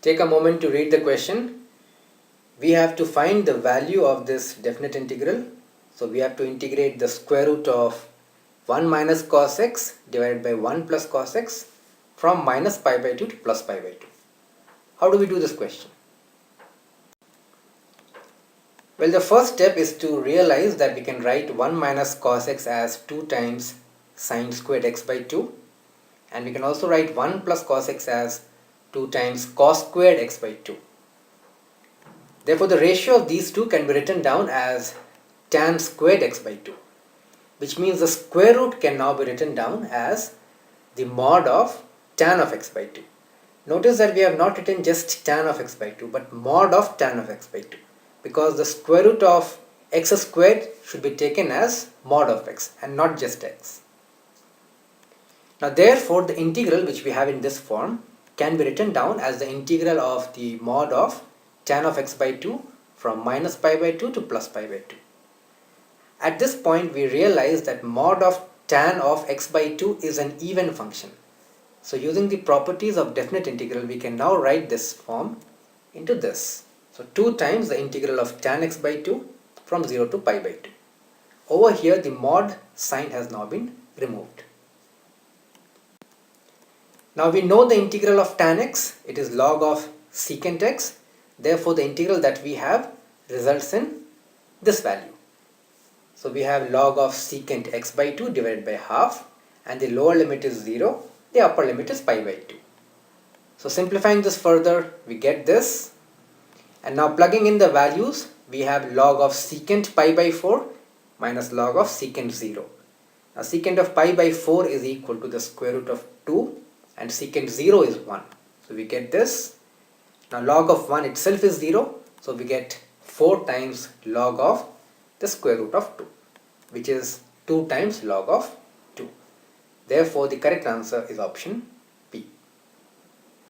Take a moment to read the question. We have to find the value of this definite integral. So we have to integrate the square root of 1 minus cos x divided by 1 plus cos x from minus pi by 2 to plus pi by 2. How do we do this question? Well, the first step is to realize that we can write 1 minus cos x as 2 times sine squared x by 2, and we can also write 1 plus cos x as 2 times cos squared x by 2. Therefore, the ratio of these two can be written down as tan squared x by 2, which means the square root can now be written down as the mod of tan of x by 2. Notice that we have not written just tan of x by 2, but mod of tan of x by 2, because the square root of x squared should be taken as mod of x and not just x. Now therefore, the integral which we have in this form can be written down as the integral of the mod of tan of x by 2 from minus pi by 2 to plus pi by 2. At this point, we realize that mod of tan of x by 2 is an even function. So using the properties of definite integral, we can now write this form into this. So 2 times the integral of tan x by 2 from 0 to pi by 2. Over here, the mod sign has now been removed. Now we know the integral of tan x, it is log of secant x. Therefore, the integral that we have results in this value. So we have log of secant x by 2 divided by half, and the lower limit is 0, the upper limit is pi by 2. So simplifying this further, we get this. And now plugging in the values, we have log of secant pi by 4 minus log of secant 0. Now secant of pi by 4 is equal to the square root of 2, and secant 0 is 1. So we get this. Now log of 1 itself is 0, so we get 4 times log of the square root of 2, which is 2 times log of 2. Therefore, the correct answer is option